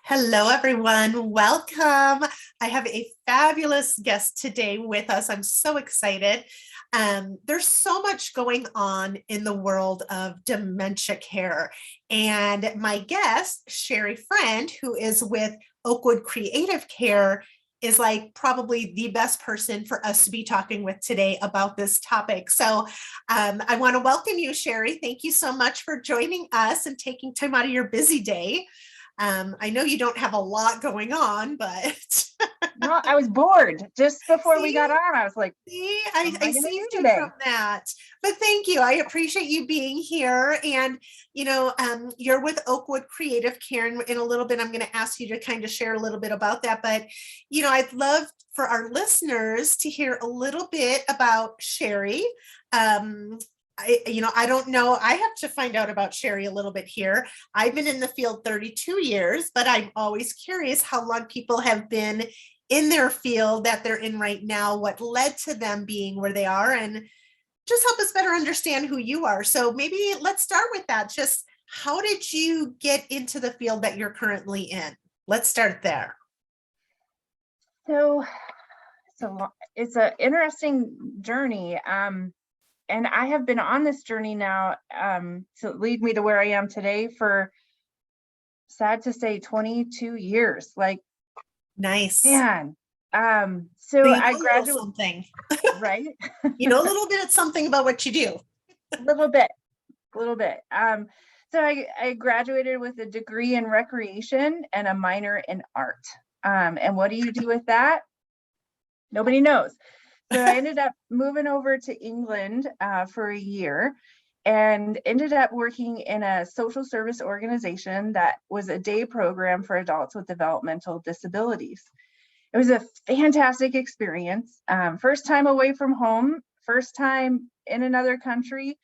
Hello, everyone. Welcome. I have a fabulous guest today with us. I'm so excited. There's so much going on in the world of dementia care. And my guest, Sherry Friend, who is with Oakwood Creative Care, is like probably the best person for us to be talking with today about this topic. So I want to welcome you, Sherry. Thank you so much for joining us and taking time out of your busy day. I know you don't have a lot going on, but No, I was bored just before we got see, on. I was like, see, what I, am I I going to do saved you today? from that. But thank you. I appreciate you being here. And, you're with Oakwood Creative Care. And in a little bit, I'm going to ask you to kind of share a little bit about that. But, I'd love for our listeners to hear a little bit about Sherry. I don't know. I have to find out about Sherry a little bit here. I've been in the field 32 years, but I'm always curious how long people have been in their field that they're in right now, what led to them being where they are, and just help us better understand who you are. So maybe let's start with that. Just how did you get into the field that you're currently in? Let's start there. So, it's an interesting journey. And I have been on this journey now to lead me to where I am today for, sad to say, 22 years. Like, Nice. man. So So you I know a little graduated, something. right? You know a little bit of something about what you do. A little bit. So I graduated with a degree in recreation and a minor in art. And what do you do with that? Nobody knows. So I ended up moving over to England for a year and ended up working in a social service organization that was a day program for adults with developmental disabilities. It was a fantastic experience. First time away from home, first time in another country,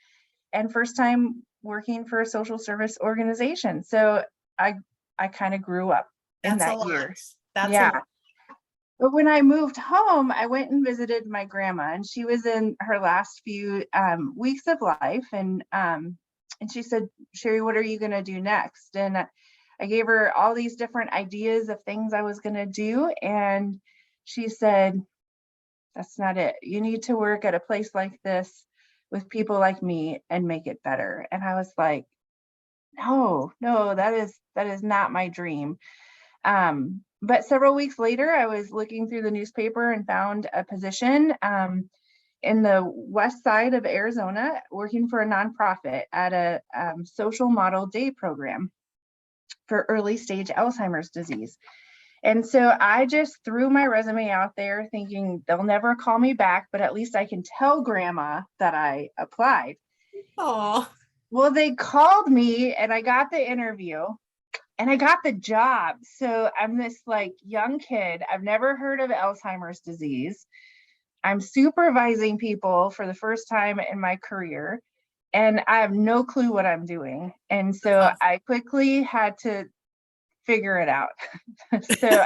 and first time working for a social service organization. So I kind of grew up in That's a that lot. year. That's a Yeah. lot. But when I moved home, I went and visited my grandma, and she was in her last few weeks of life. And she said, "Sherry, what are you going to do next?" And I gave her all these different ideas of things I was going to do. And she said, "That's not it. You need to work at a place like this with people like me and make it better." And I was like, no, that is not my dream. But several weeks later, I was looking through the newspaper and found a position in the west side of Arizona, working for a nonprofit at a social model day program for early stage Alzheimer's disease. And so I just threw my resume out there thinking they'll never call me back, but at least I can tell grandma that I applied. Oh, Well, they called me and I got the interview. And I got the job. So I'm this like young kid. I've never heard of Alzheimer's disease. I'm supervising people for the first time in my career, and I have no clue what I'm doing. And so awesome. I quickly had to figure it out. So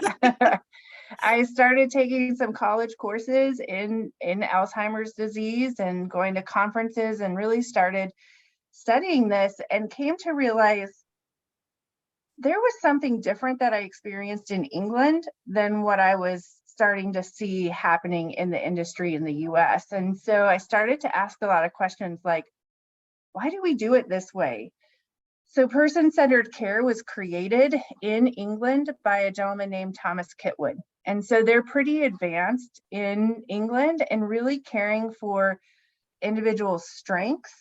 I started taking some college courses in Alzheimer's disease and going to conferences and really started studying this and came to realize there was something different that I experienced in England than what I was starting to see happening in the industry in the US. And so I started to ask a lot of questions like, why do we do it this way? So person-centered care was created in England by a gentleman named Thomas Kitwood. And so they're pretty advanced in England and really caring for individuals' strengths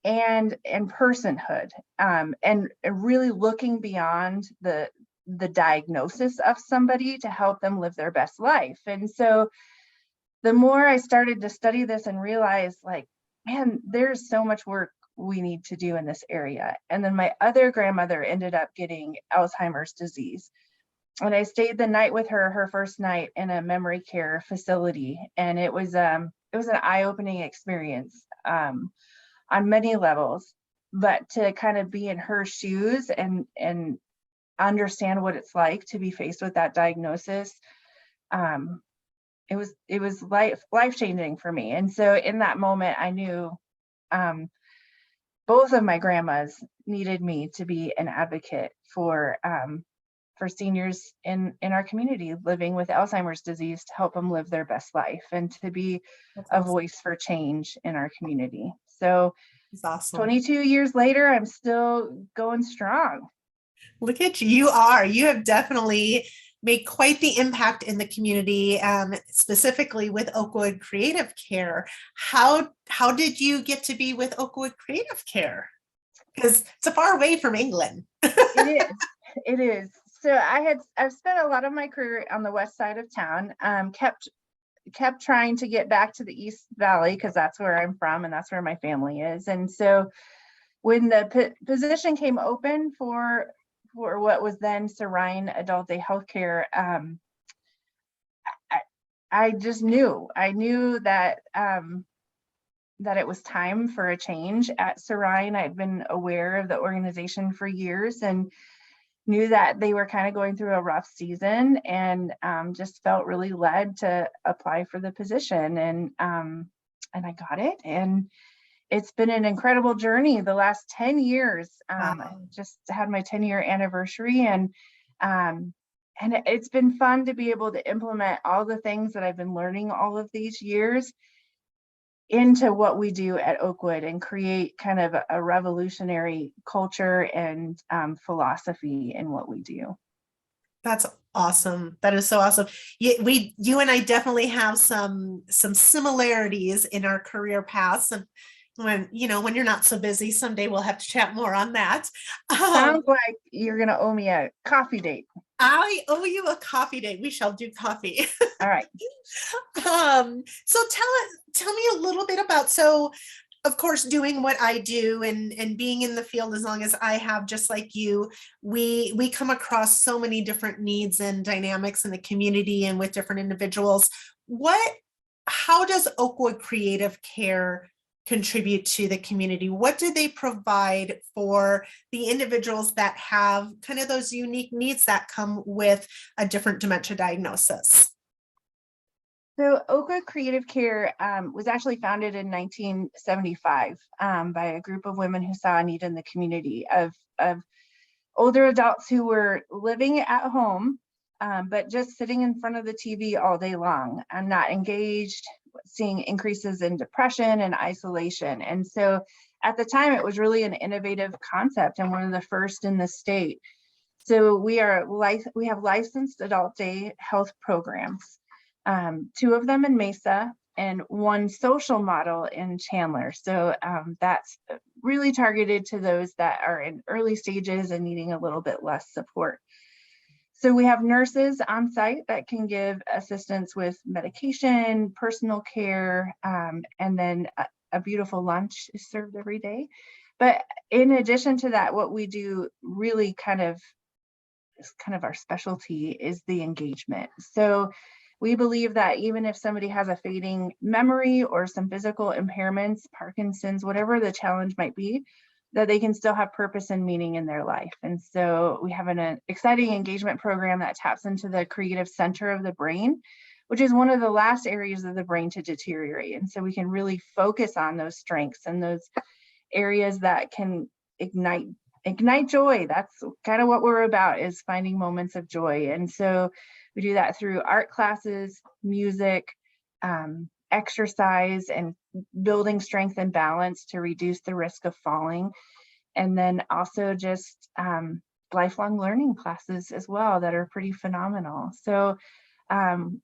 and personhood, and really looking beyond the diagnosis of somebody to help them live their best life. And so the more I started to study this and realize, like, man, there's so much work we need to do in this area. And then my other grandmother ended up getting Alzheimer's disease, and I stayed the night with her first night in a memory care facility, and it was an eye-opening experience on many levels. But to kind of be in her shoes and understand what it's like to be faced with that diagnosis, um, it was life changing for me. And so in that moment, I knew both of my grandmas needed me to be an advocate for for seniors in our community living with Alzheimer's disease to help them live their best life and to be That's a awesome. voice for change in our community. So That's awesome. 22 years later, I'm still going strong. Look at you. You are. You have definitely made quite the impact in the community, specifically with Oakwood Creative Care. How did you get to be with Oakwood Creative Care? Because it's a far away from England. It is. It is. So I've spent a lot of my career on the west side of town. Kept trying to get back to the East Valley because that's where I'm from and that's where my family is. And so when the position came open for what was then Serine Adult Day Healthcare, I just knew. I knew that that it was time for a change at Serine. I'd been aware of the organization for years and knew that they were kind of going through a rough season, and just felt really led to apply for the position, and I got it, and it's been an incredible journey the last 10 years. I Wow. just had my 10-year anniversary, and it's been fun to be able to implement all the things that I've been learning all of these years into what we do at Oakwood and create kind of a revolutionary culture and philosophy in what we do. That's awesome. That is so awesome. You and I definitely have some similarities in our career paths. And when you're not so busy, someday we'll have to chat more on that. Um, Sounds like you're going to owe me a coffee date. I owe you a coffee date. We shall do coffee. All right. So tell me a little bit about, so of course, doing what I do and being in the field as long as I have, just like you, we come across so many different needs and dynamics in the community and with different individuals. How does Oakwood Creative Care contribute to the community? What do they provide for the individuals that have kind of those unique needs that come with a different dementia diagnosis? So Oakwood Creative Care was actually founded in 1975 by a group of women who saw a need in the community of older adults who were living at home, but just sitting in front of the TV all day long and not engaged, seeing increases in depression and isolation. And so at the time, it was really an innovative concept and one of the first in the state. So we have licensed adult day health programs, 2 of them in Mesa and 1 social model in Chandler. So that's really targeted to those that are in early stages and needing a little bit less support. So we have nurses on site that can give assistance with medication, personal care, and then a beautiful lunch is served every day. But in addition to that, what we do really kind of our specialty is the engagement. So we believe that even if somebody has a fading memory or some physical impairments, Parkinson's, whatever the challenge might be, that they can still have purpose and meaning in their life. And so we have an exciting engagement program that taps into the creative center of the brain, which is one of the last areas of the brain to deteriorate. And so we can really focus on those strengths and those areas that can ignite joy. That's kind of what we're about, is finding moments of joy. And so we do that through art classes, music, exercise, and building strength and balance to reduce the risk of falling. And then also just lifelong learning classes as well that are pretty phenomenal. So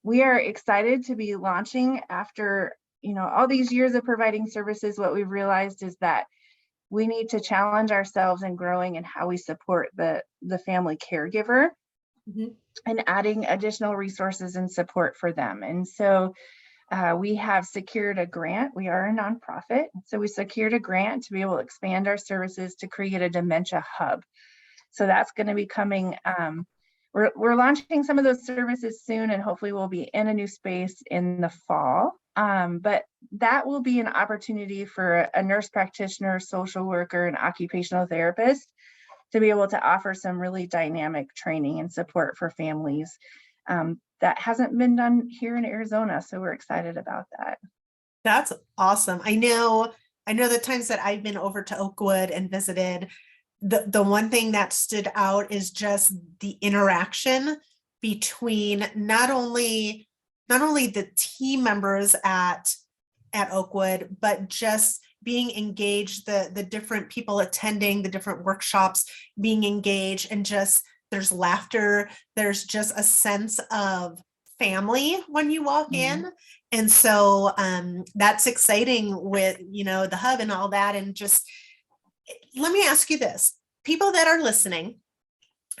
we are excited to be launching after, all these years of providing services. What we've realized is that we need to challenge ourselves in growing in how we support the family caregiver. Mm-hmm. And adding additional resources and support for them. And so we have secured a grant. We are a nonprofit. So we secured a grant to be able to expand our services to create a dementia hub. So that's going to be coming. We're launching some of those services soon, and hopefully we'll be in a new space in the fall. But that will be an opportunity for a nurse practitioner, social worker, and occupational therapist to be able to offer some really dynamic training and support for families that hasn't been done here in Arizona. So we're excited about that. That's awesome. I know the times that I've been over to Oakwood and visited, the one thing that stood out is just the interaction between not only the team members at Oakwood, but just being engaged, the different people attending the different workshops, being engaged, and just there's laughter, there's just a sense of family when you walk in. And so that's exciting with, the hub and all that. And just let me ask you this, people that are listening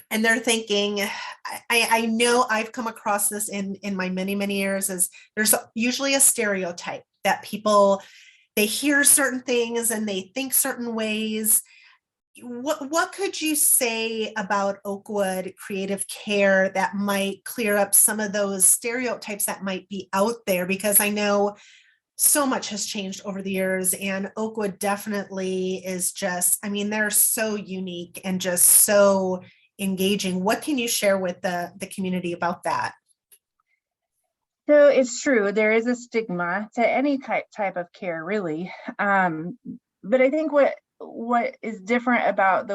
and they're thinking, I know I've come across this in my many, many years, is there's usually a stereotype that people, they hear certain things and they think certain ways. What could you say about Oakwood Creative Care that might clear up some of those stereotypes that might be out there? Because I know so much has changed over the years, and Oakwood definitely is just, I mean, they're so unique and just so engaging. What can you share with the community about that? So it's true, there is a stigma to any type of care, really. But I think what is different about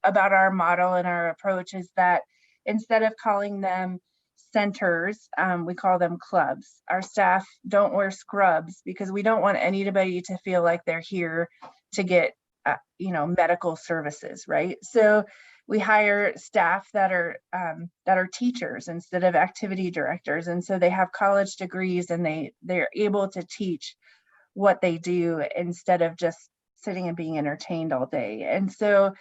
our model and our approach is that instead of calling them centers, we call them clubs. Our staff don't wear scrubs because we don't want anybody to feel like they're here to get medical services, right? So we hire staff that are teachers instead of activity directors, and so they have college degrees and they're able to teach what they do instead of just sitting and being entertained all day. And so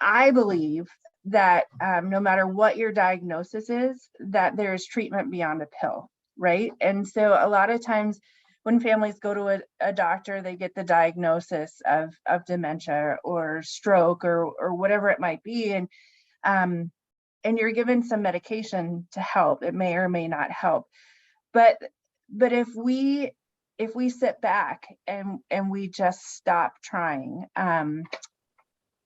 I believe that no matter what your diagnosis is, that there's treatment beyond a pill, right? And so a lot of times when families go to a doctor, they get the diagnosis of dementia or stroke or whatever it might be, and you're given some medication to help. It may or may not help, but if we sit back and we just stop trying,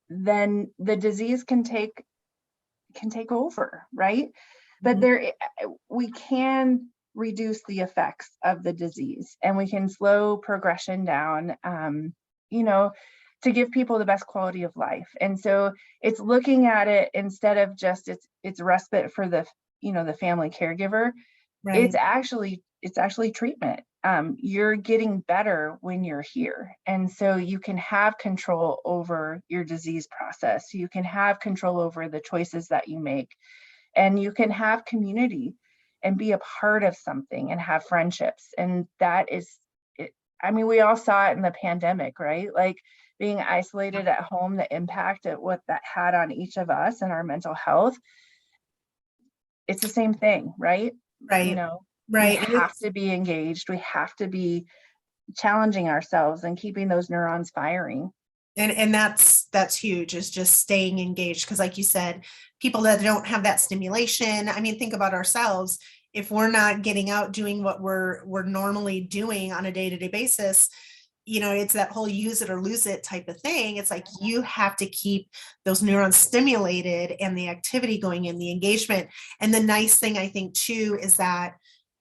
then the disease can take over, right? But we can reduce the effects of the disease, and we can slow progression down, to give people the best quality of life. And so it's looking at it instead of just it's respite for the family caregiver. Right. It's actually treatment. You're getting better when you're here, and so you can have control over your disease process. You can have control over the choices that you make, and you can have community and be a part of something and have friendships. And that is it. I mean, we all saw it in the pandemic, right? Like being isolated at home, the impact of what that had on each of us and our mental health. It's the same thing, right? Right. We Right. have to be engaged. We have to be challenging ourselves and keeping those neurons firing. And that's huge, is just staying engaged, because like you said, people that don't have that stimulation, I mean, think about ourselves. If we're not getting out doing what we're normally doing on a day-to-day basis, it's that whole use it or lose it type of thing. It's like you have to keep those neurons stimulated and the activity going in, the engagement. And the nice thing, I think, too, is that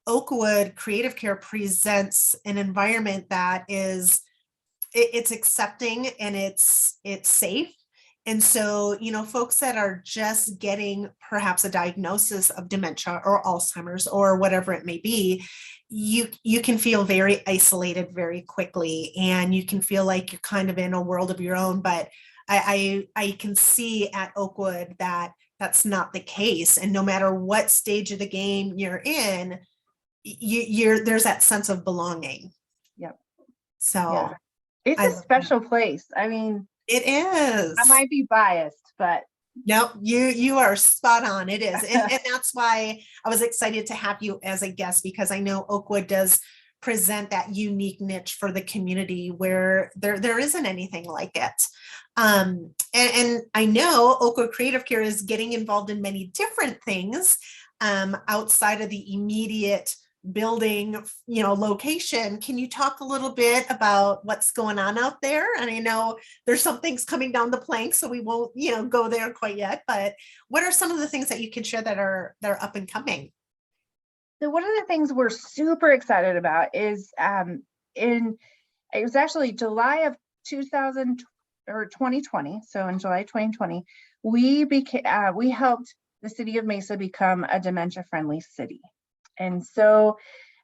Oakwood Creative Care presents an environment that is it's accepting and it's safe. And so, folks that are just getting perhaps a diagnosis of dementia or Alzheimer's or whatever it may be, you can feel very isolated very quickly, and you can feel like you're kind of in a world of your own. But I can see at Oakwood that that's not the case. And no matter what stage of the game you're in, there's that sense of belonging. Yep. So yeah. It's a special place. I mean, it is. I might be biased, but no, you are spot on. It is. And that's why I was excited to have you as a guest, because I know Oakwood does present that unique niche for the community where there isn't anything like it. And I know Oakwood Creative Care is getting involved in many different things outside of the immediate building, location. Can you talk a little bit about what's going on out there? And I know there's some things coming down the plank, so we won't, go there quite yet, but what are some of the things that you can share that are up and coming? So one of the things we're super excited about is it was actually July of 2020 or 2020, so in July 2020, we helped the city of Mesa become a dementia-friendly city. And so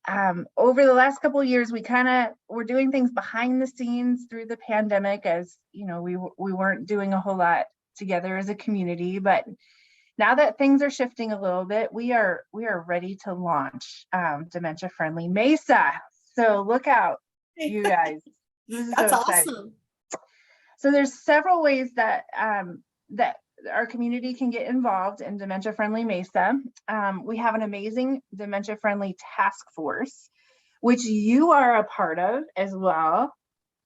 over the last couple of years, we kind of were doing things behind the scenes through the pandemic, as you know, we weren't doing a whole lot together as a community. But now that things are shifting a little bit, we are ready to launch Dementia Friendly Mesa. So look out, you guys. This is That's so exciting. awesome. So there's several ways that that our community can get involved in Dementia Friendly Mesa. We have an amazing Dementia Friendly task force, which you are a part of as well.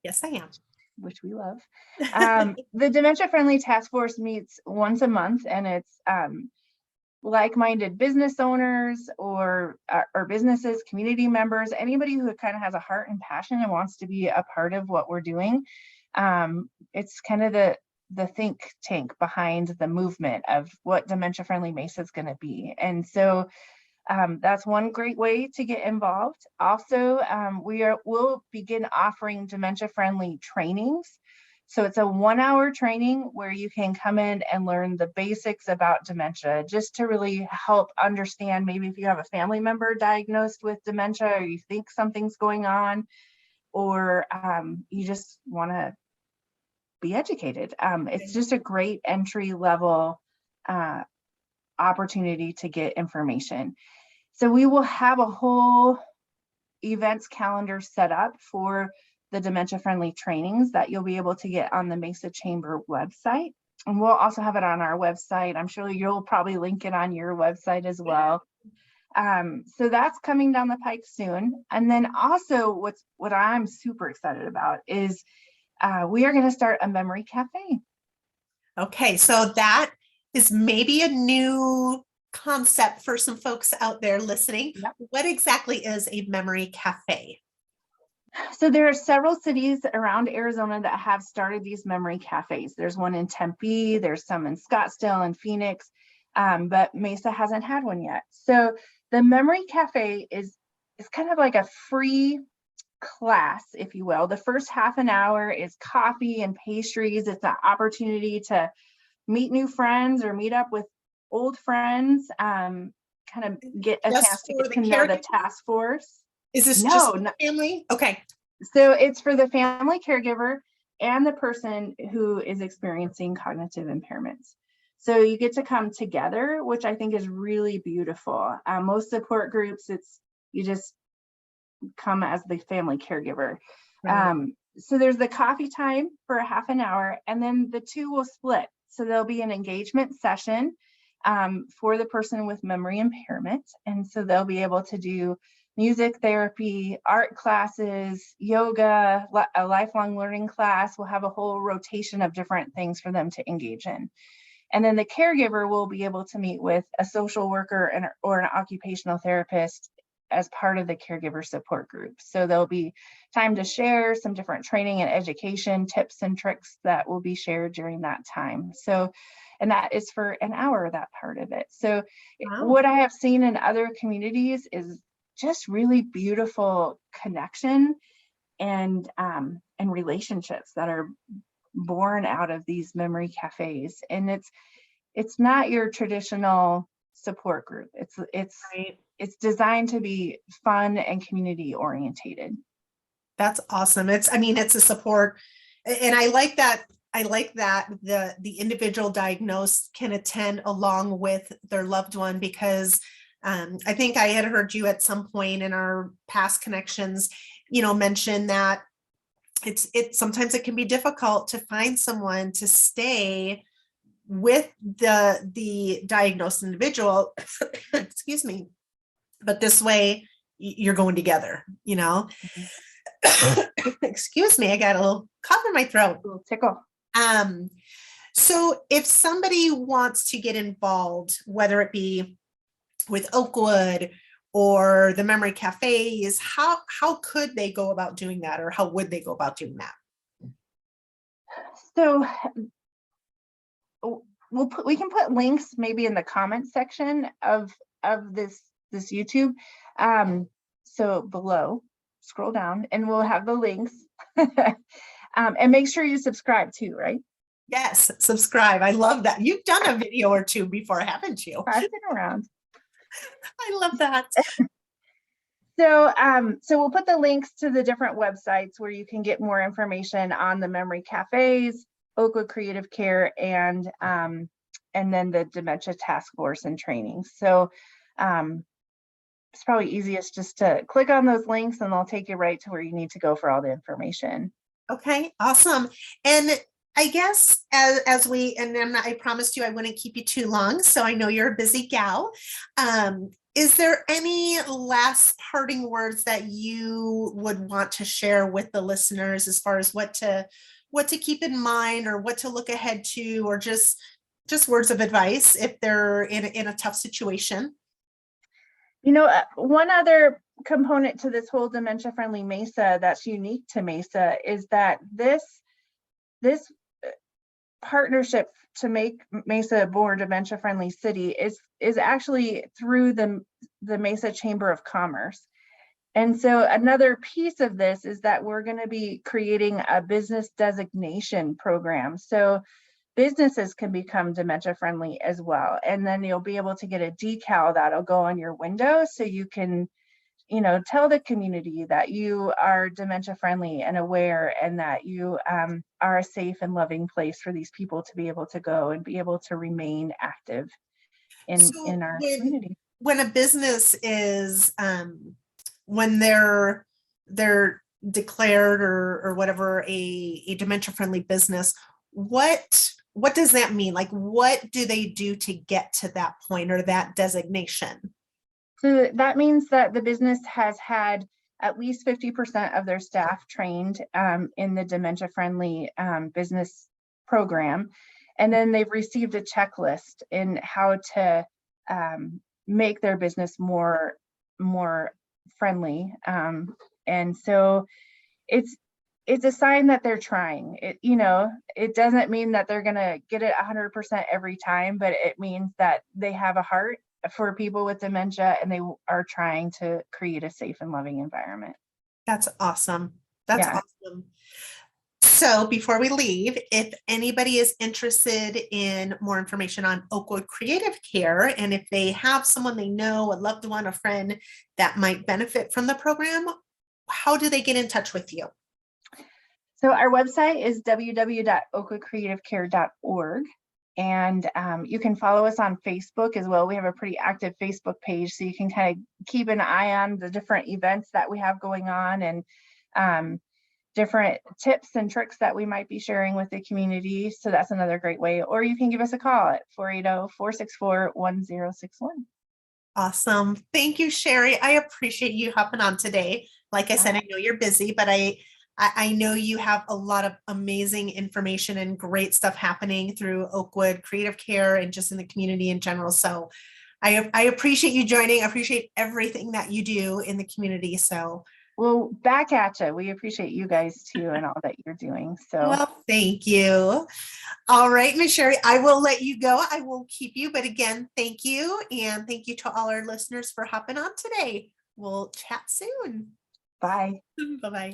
Yes, I am. Which we love. The Dementia Friendly task force meets once a month, and it's like-minded business owners or businesses, community members, anybody who kind of has a heart and passion and wants to be a part of what we're doing. It's kind of the think tank behind the movement of what Dementia Friendly Mesa is going to be. And so that's one great way to get involved. Also, we'll begin offering dementia friendly trainings. So it's a 1-hour training where you can come in and learn the basics about dementia, just to really help understand, maybe if you have a family member diagnosed with dementia, or you think something's going on, or you just want to be educated. It's just a great entry level opportunity to get information. So we will have a whole events calendar set up for the dementia friendly trainings that you'll be able to get on the Mesa Chamber website. And we'll also have it on our website. I'm sure you'll probably link it on your website as well. So that's coming down the pike soon. And then also what I'm super excited about is we are going to start a memory cafe. Okay, so that is maybe a new concept for some folks out there listening. Yep. What exactly is a memory cafe? So there are several cities around Arizona that have started these memory cafes. There's one in Tempe, there's some in Scottsdale and Phoenix, but Mesa hasn't had one yet. So the memory cafe is kind of like a free class, if you will. The first half an hour is coffee and pastries. It's an opportunity to meet new friends or meet up with old friends, kind of get a chance to get to know the task force. Is this just family? Okay. So it's for the family caregiver and the person who is experiencing cognitive impairments. So you get to come together, which I think is really beautiful. Most support groups, you just come as the family caregiver. Right. So there's the coffee time for a half an hour, and then the two will split. So there'll be an engagement session for the person with memory impairment. And so they'll be able to do music therapy, art classes, yoga, a lifelong learning class. We'll have a whole rotation of different things for them to engage in. And then the caregiver will be able to meet with a social worker or an occupational therapist as part of the caregiver support group. So there'll be time to share some different training and education tips and tricks that will be shared during that time. So, and that is for an hour, that part of it. So wow. What I have seen in other communities is just really beautiful connection and relationships that are born out of these memory cafes. And it's not your traditional support group. It's right. It's designed to be fun and community orientated. That's awesome. It's a support, and I like that. I like that the individual diagnosed can attend along with their loved one, because I think I had heard you at some point in our past connections, mention that sometimes it can be difficult to find someone to stay with the diagnosed individual. Excuse me. But this way you're going together, Mm-hmm. Excuse me, I got a little cough in my throat. A little tickle. So if somebody wants to get involved, whether it be with Oakwood or the memory cafes, how could they go about doing that, or how would they go about doing that? So we can put links maybe in the comments section of this YouTube. So below, scroll down and we'll have the links. And make sure you subscribe too, right? Yes, subscribe. I love that. You've done a video or two before, haven't you? I've been around. I love that. So we'll put the links to the different websites where you can get more information on the memory cafes, Oakwood Creative Care, and then the dementia task force and training. So it's probably easiest just to click on those links and they'll take you right to where you need to go for all the information. Okay, awesome. And I guess as we, and then I promised you I wouldn't keep you too long, so I know you're a busy gal. Is there any last parting words that you would want to share with the listeners as far as what to keep in mind or what to look ahead to, or just words of advice if they're in a tough situation? One other component to this whole dementia friendly Mesa that's unique to Mesa is that this partnership to make Mesa a more dementia friendly city is actually through the Mesa Chamber of Commerce. And so another piece of this is that we're going to be creating a business designation program. So businesses can become dementia friendly as well. And then you'll be able to get a decal that'll go on your window so you can, tell the community that you are dementia friendly and aware, and that you are a safe and loving place for these people to be able to go and be able to remain active in our community. When a business is, when they're declared or whatever a dementia friendly business, what does that mean? Like, what do they do to get to that point or that designation? So that means that the business has had at least 50% of their staff trained in the dementia friendly business program. And then they've received a checklist in how to make their business more friendly. And so it's a sign that they're trying. It doesn't mean that they're going to get it 100% every time, but it means that they have a heart for people with dementia and they are trying to create a safe and loving environment. That's awesome. That's awesome. So before we leave, if anybody is interested in more information on Oakwood Creative Care, and if they have someone they know, a loved one, a friend that might benefit from the program, how do they get in touch with you? So our website is www.oakwoodcreativecare.org. And you can follow us on Facebook as well. We have a pretty active Facebook page, so you can kind of keep an eye on the different events that we have going on, and different tips and tricks that we might be sharing with the community. So that's another great way. Or you can give us a call at 480-464-1061. Awesome. Thank you, Sherry. I appreciate you hopping on today. Like I said, I know you're busy, but I know you have a lot of amazing information and great stuff happening through Oakwood Creative Care and just in the community in general. So I appreciate you joining. I appreciate everything that you do in the community. So, well, back at you. We appreciate you guys too and all that you're doing. So, well, thank you. All right, Ms. Sherry, I will let you go. I won't keep you, but again, thank you. And thank you to all our listeners for hopping on today. We'll chat soon. Bye. Bye-bye.